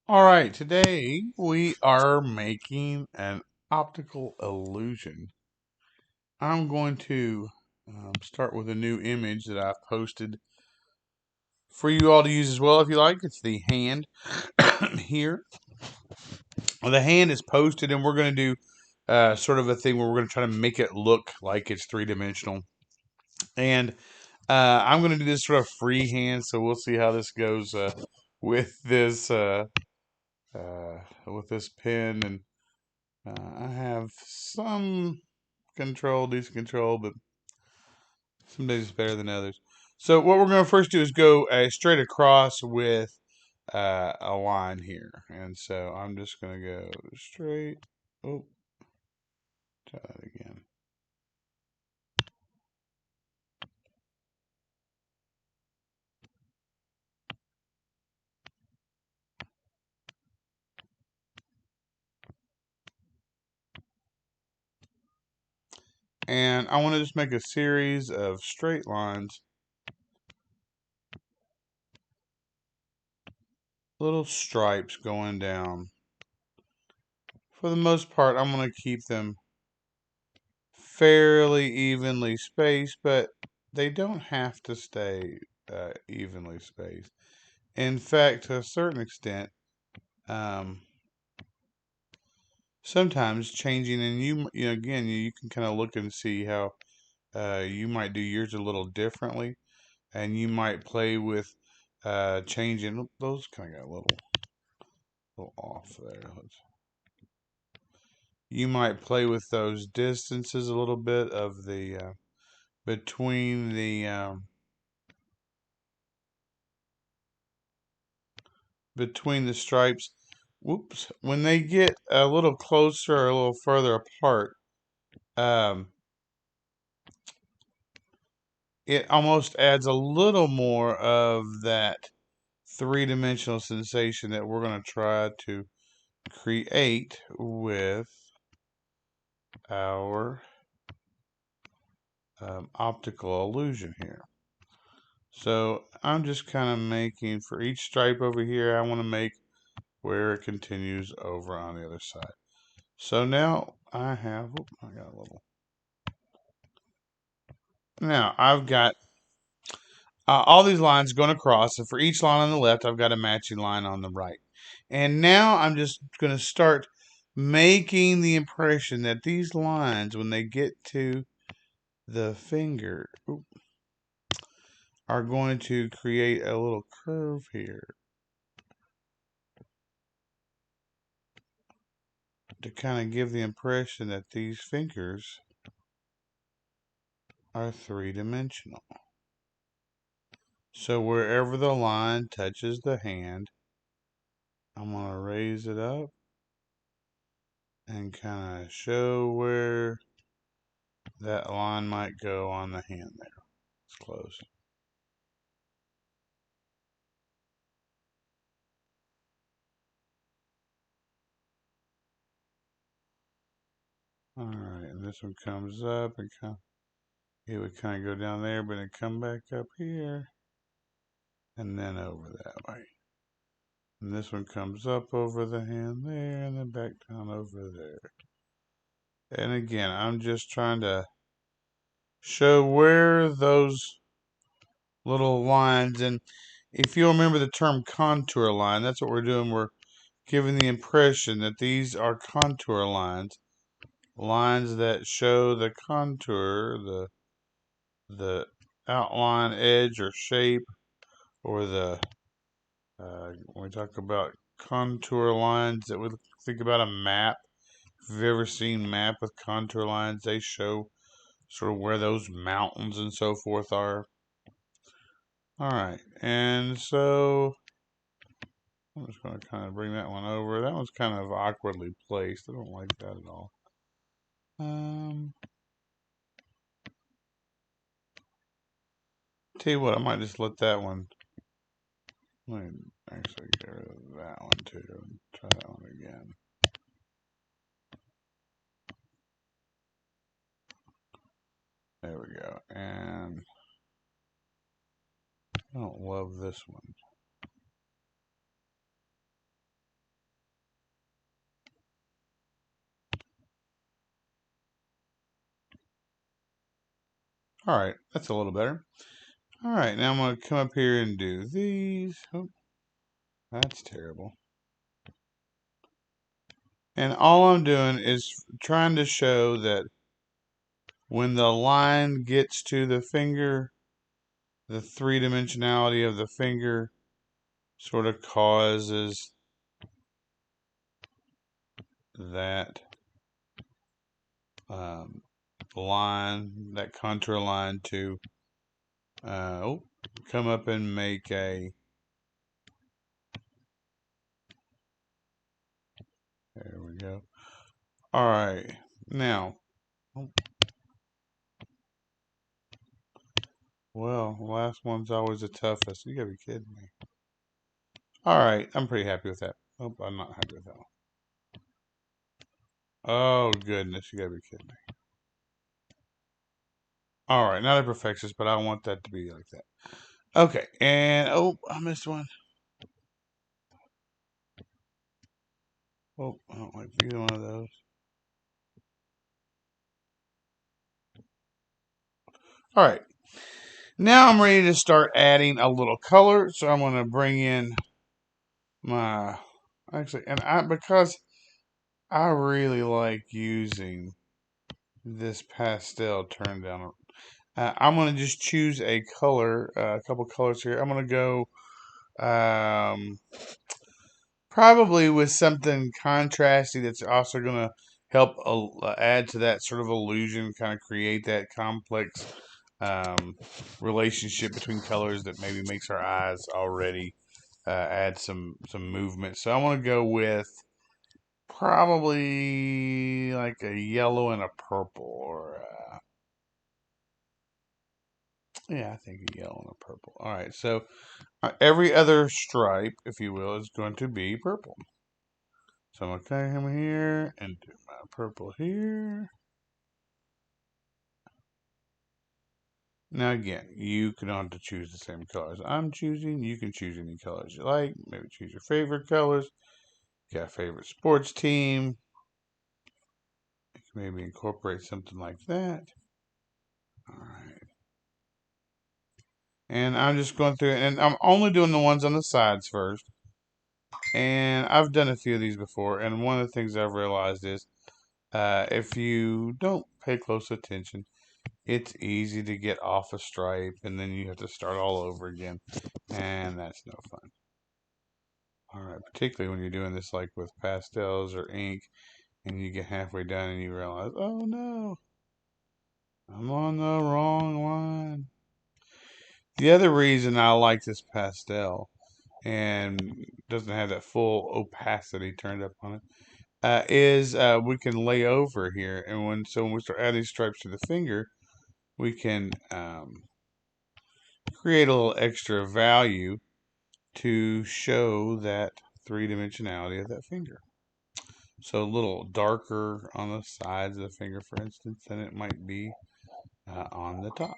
All right, today we are making an optical illusion. I'm going to start with a new image that I've posted for you all to use as well if you like. It's the hand here. Well, the hand is posted, and we're going to do sort of a thing where we're going to try to make it look like it's three-dimensional. And I'm going to do this sort of freehand, so we'll see how this goes with this with this pen and. I have some control, decent control, but some days it's better than others. So what we're going to first do is go straight across with a line here. And so I'm just going to go straight. Oh, try that again. And I want to just make a series of straight lines, little stripes going down. For the most part, I'm going to keep them fairly evenly spaced, but they don't have to stay evenly spaced. In fact, to a certain extent, um, sometimes changing, and again, you can kind of look and see how you might do yours a little differently, and you might play with changing. Those kind of got a little off there. You might play with those distances a little bit of the between the stripes. Whoops! When they get a little closer or a little further apart, um, it almost adds a little more of that three-dimensional sensation that we're going to try to create with our optical illusion here. So I'm just kind of making for each stripe over here, I want to make where it continues over on the other side. So now I have, I got a little. Now I've got all these lines going across, and for each line on the left, I've got a matching line on the right. And now I'm just going to start making the impression that these lines, when they get to the finger, are going to create a little curve here to kind of give the impression that these fingers are three-dimensional. So wherever the line touches the hand, I'm going to raise it up and kind of show where that line might go on the hand there. It's close. Alright, and this one comes up and it would kind of go down there, but it come back up here and then over that way. And this one comes up over the hand there and then back down over there. And again, I'm just trying to show where those little lines, and if you'll remember the term contour line, that's what we're doing. We're giving the impression that these are contour lines, lines that show the contour, the outline, edge, or shape, or the when we talk about contour lines, that we think about a map. If you've ever seen a map with contour lines, they show sort of where those mountains and so forth are. All right, and so I'm just going to kind of bring that one over. That one's kind of awkwardly placed. I don't like that at all. Tell you what, I might just let that one. Let me actually get rid of that one too. Try that one again. There we go. And I don't love this one. Alright, that's a little better. Alright, now I'm going to come up here and do these. Oh, that's terrible. And all I'm doing is trying to show that when the line gets to the finger, the three-dimensionality of the finger sort of causes that line, that contour line to come up and make a, there we go. Alright, now, well, the last one's always the toughest. You gotta be kidding me. Alright, I'm pretty happy with that. Oh, I'm not happy with that one. Oh, goodness, you gotta be kidding me. Alright, not a perfectionist, but I want that to be like that. Okay, and, oh, I missed one. Oh, I don't like either one of those. Alright, now I'm ready to start adding a little color, so I'm going to bring in my, actually, because I really like using this pastel turn down. I'm going to just choose a color, a couple colors here. I'm going to go probably with something contrasty that's also going to help add to that sort of illusion, kind of create that complex relationship between colors that maybe makes our eyes already add some movement. So I want to go with probably like a yellow and a purple, or yeah, I think a yellow and a purple. All right, so every other stripe, if you will, is going to be purple. So I'm going to come here and do my purple here. Now again, you can have to choose the same colors I'm choosing. You can choose any colors you like. Maybe choose your favorite colors. Got a favorite sports team. You can maybe incorporate something like that. All right. And I'm just going through it, and I'm only doing the ones on the sides first. And I've done a few of these before, and one of the things I've realized is if you don't pay close attention, it's easy to get off a stripe, and then you have to start all over again, and that's no fun. All right, particularly when you're doing this like with pastels or ink, and you get halfway done and you realize, oh no, I'm on the wrong one. The other reason I like this pastel and doesn't have that full opacity turned up on it is we can lay over here, and when we start adding stripes to the finger, we can create a little extra value to show that three-dimensionality of that finger. So a little darker on the sides of the finger, for instance, than it might be on the top.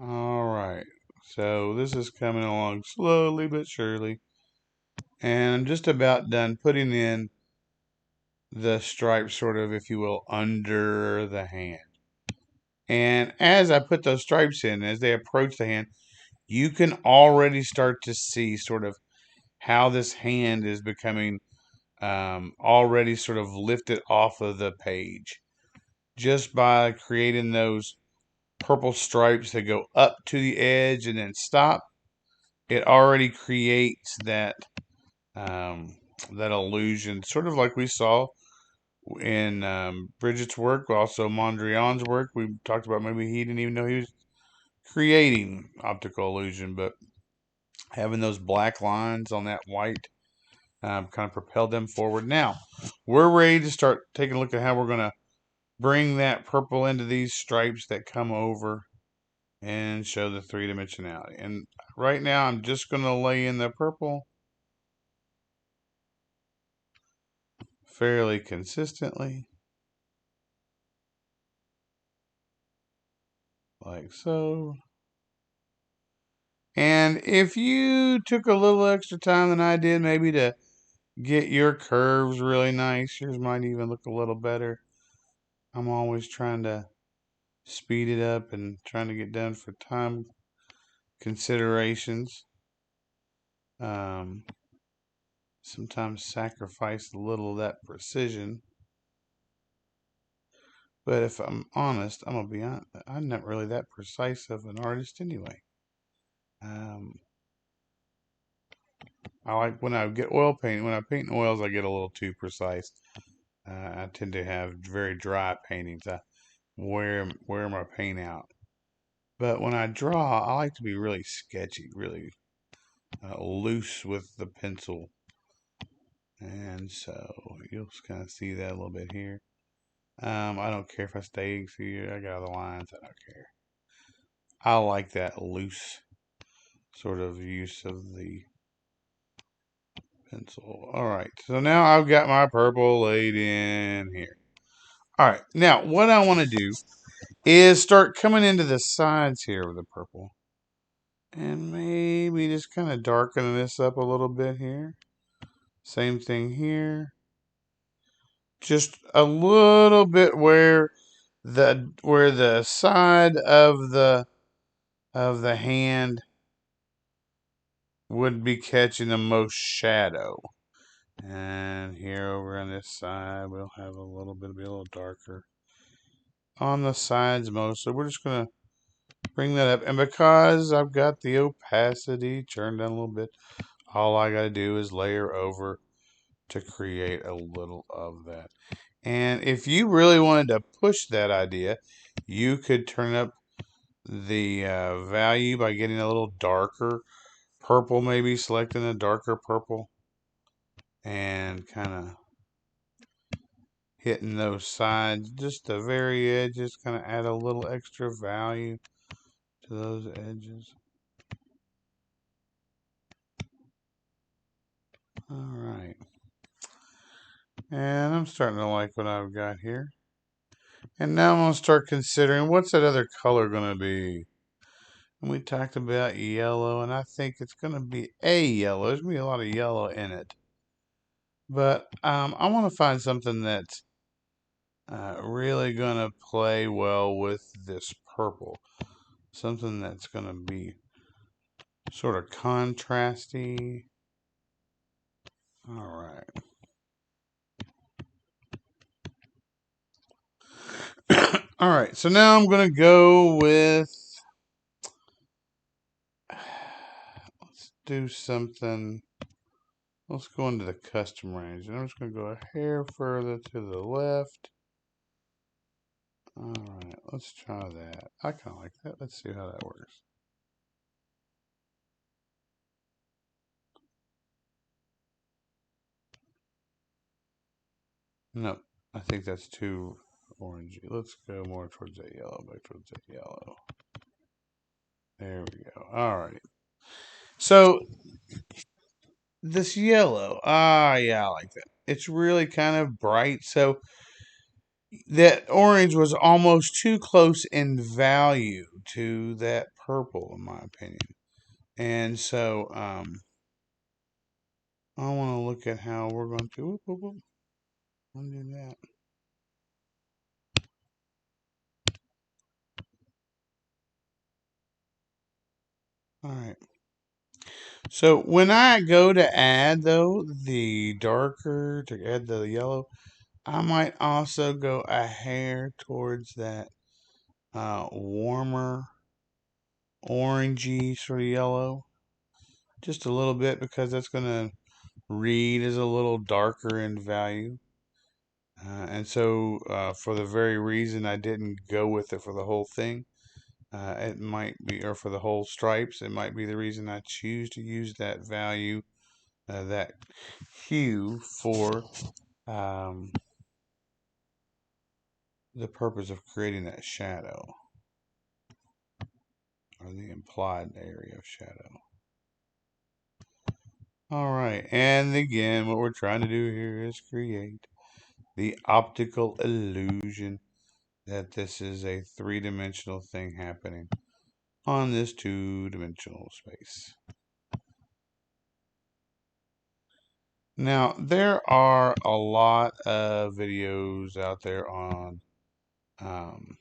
All right, so this is coming along slowly but surely, and I'm just about done putting in the stripes, sort of, if you will, under the hand. And as I put those stripes in, as they approach the hand, you can already start to see sort of how this hand is becoming already sort of lifted off of the page just by creating those purple stripes that go up to the edge and then stop. It already creates that that illusion, sort of like we saw in Bridget's work, also Mondrian's work. We talked about maybe he didn't even know he was creating optical illusion, but having those black lines on that white kind of propelled them forward. Now, we're ready to start taking a look at how we're going to bring that purple into these stripes that come over and show the three-dimensionality. And right now, I'm just going to lay in the purple fairly consistently, like so. And if you took a little extra time than I did, maybe to get your curves really nice, yours might even look a little better. I'm always trying to speed it up and trying to get done for time considerations. Um, Sometimes sacrifice a little of that precision. But if I'm honest, I'm gonna be honest, I'm not really that precise of an artist anyway. Um, I like when I get oil painting. When I paint in oils, I get a little too precise. I tend to have very dry paintings. I wear my paint out. But when I draw, I like to be really sketchy, really loose with the pencil. And so you'll kind of see that a little bit here. I don't care if I stay through. I got other lines. I don't care. I like that loose sort of use of the pencil. All right. So now I've got my purple laid in here. All right. Now what I want to do is start coming into the sides here with the purple. And maybe just kind of darkening this up a little bit here. Same thing here. Just a little bit where the side of the hand would be catching the most shadow. And here over on this side, we'll have a little bit, be a little darker on the sides mostly. We're just going to bring that up. And because I've got the opacity turned down a little bit, all I got to do is layer over to create a little of that. And if you really wanted to push that idea, you could turn up the value by getting a little darker purple, maybe selecting a darker purple and kind of hitting those sides, just the very edges, kind of add a little extra value to those edges. All right. And I'm starting to like what I've got here. And now I'm going to start considering what's that other color going to be. And we talked about yellow, and I think it's going to be a yellow. There's going to be a lot of yellow in it. But I want to find something that's really going to play well with this purple. Something that's going to be sort of contrasty. All right. All right. So now I'm going to go with. Let's do something. Let's go into the custom range. And I'm just going to go a hair further to the left. All right. Let's try that. I kind of like that. Let's see how that works. No, I think that's too orangey. Let's go more towards that yellow. Back towards that yellow. There we go. All right. So this yellow, yeah, I like that. It's really kind of bright. So that orange was almost too close in value to that purple, in my opinion. And so I want to look at how we're going to undo that. All right. So when I go to add, though, the darker, to add the yellow, I might also go a hair towards that warmer orangey sort of yellow. Just a little bit because that's going to read as a little darker in value. And so for the very reason I didn't go with it for the whole thing, It might be, or for the whole stripes, it might be the reason I choose to use that value, that hue for the purpose of creating that shadow, or the implied area of shadow. Alright, and again, what we're trying to do here is create the optical illusion that this is a three-dimensional thing happening on this two-dimensional space. Now, there are a lot of videos out there on um,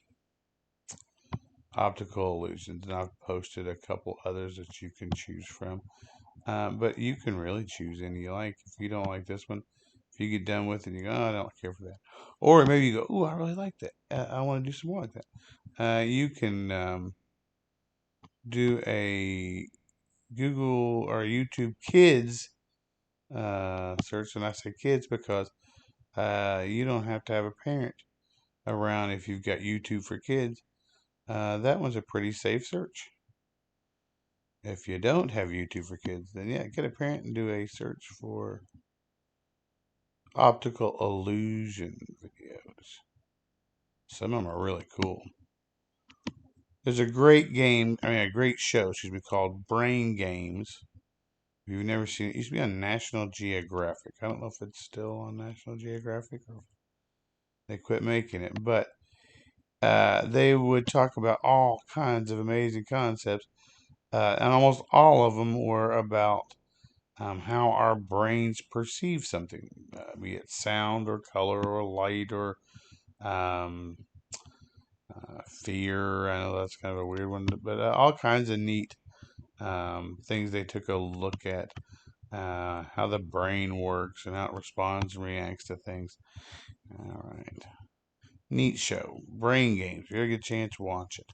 optical illusions, and I've posted a couple others that you can choose from. But you can really choose any you like. If you don't like this one, if you get done with it, you go, oh, I don't care for that. Or maybe you go, oh, I really like that. I want to do some more like that. You can do a Google or YouTube Kids search, and I say kids because you don't have to have a parent around if you've got YouTube for Kids. That one's a pretty safe search. If you don't have YouTube for Kids, then yeah, get a parent and do a search for optical illusion videos. Some of them are really cool. There's a great game, a great show, excuse me, called Brain Games. If you've never seen it, it used to be on National Geographic. I don't know if it's still on National Geographic or they quit making it, but they would talk about all kinds of amazing concepts, and almost all of them were about how our brains perceive something, be it sound or color or light or um, fear. I know that's kind of a weird one, but all kinds of neat things they took a look at. How the brain works and how it responds and reacts to things. All right. Neat show. Brain Games. If you ever get a chance, watch it.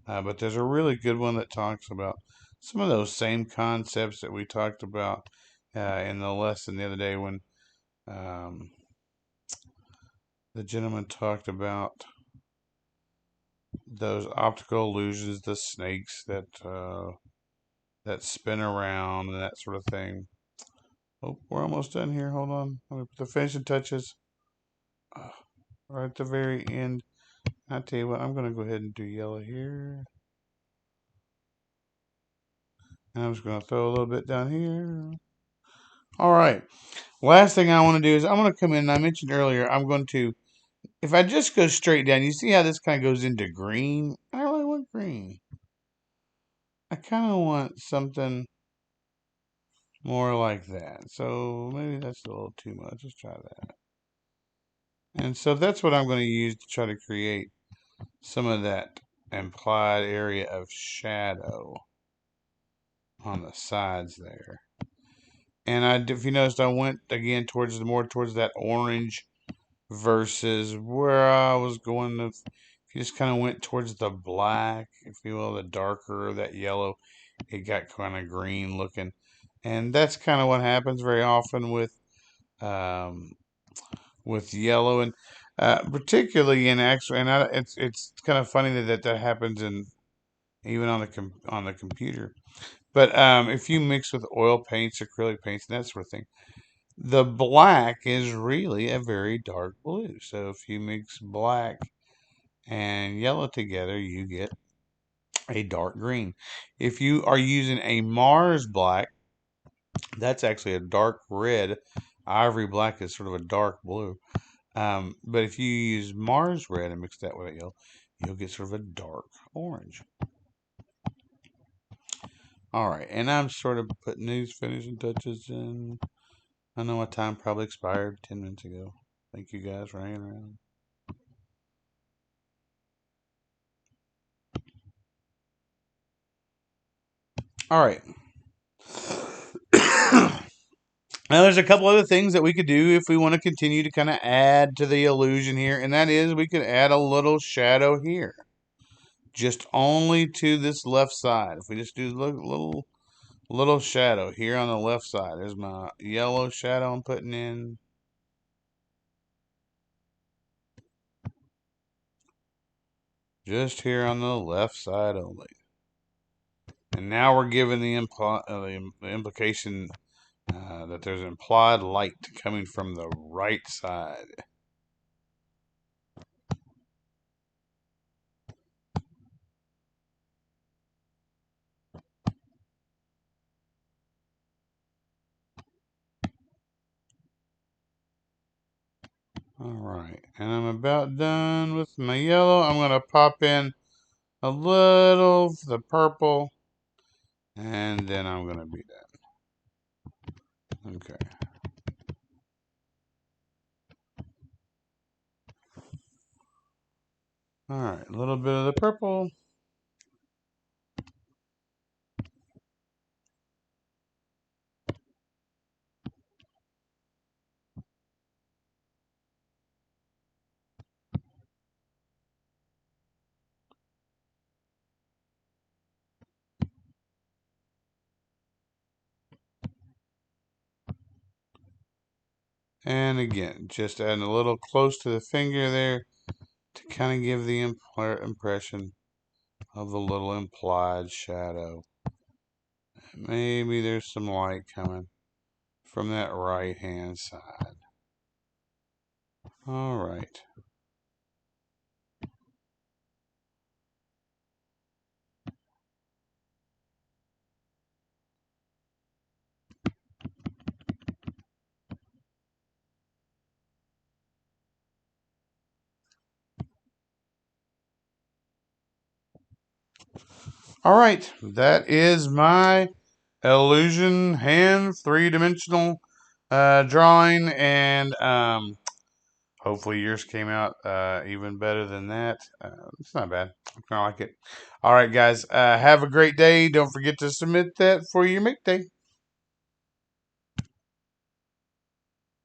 But there's a really good one that talks about some of those same concepts that we talked about in the lesson the other day when um, the gentleman talked about those optical illusions, the snakes that spin around and that sort of thing. Oh, we're almost done here. Hold on. Let me put the finishing touches right at the very end. I tell you what, I'm going to go ahead and do yellow here. And I'm just going to throw a little bit down here. All right. Last thing I want to do is I'm going to come in, and I mentioned earlier, I'm going to, if I just go straight down, you see how this kind of goes into green? I don't really want green. I kind of want something more like that. So maybe that's a little too much. Let's try that. And so that's what I'm going to use to try to create some of that implied area of shadow on the sides there. And if you noticed, I went again towards that orange versus where I was going. If you just kind of went towards the black, if you will, the darker that yellow, it got kind of green looking, and that's kind of what happens very often um, with yellow, and particularly in actual. And it's kind of funny that happens in even on the computer. But if you mix with oil paints, acrylic paints, and that sort of thing, the black is really a very dark blue. So if you mix black and yellow together, you get a dark green. If you are using a Mars black, that's actually a dark red. Ivory black is sort of a dark blue. But if you use Mars red and mix that with yellow, you'll get sort of a dark orange. All right, and I'm sort of putting these finishing touches in. I know my time probably expired 10 minutes ago. Thank you guys for hanging around. All right. Now, there's a couple other things that we could do if we want to continue to kind of add to the illusion here, and that is we could add a little shadow here, just only to this left side. If we just do a little shadow here on the left side, there's my yellow shadow I'm putting in. Just here on the left side only. And now we're given the implication that there's implied light coming from the right side. Alright, and I'm about done with my yellow. I'm going to pop in a little of the purple, and then I'm going to be done. Okay. Alright, a little bit of the purple. And again, just adding a little close to the finger there to kind of give the impression of the little implied shadow. Maybe there's some light coming from that right hand side. Alright. Alright, that is my illusion hand 3-dimensional drawing, and hopefully yours came out even better than that. It's not bad. I kind of like it. Alright guys, have a great day. Don't forget to submit that for your make day.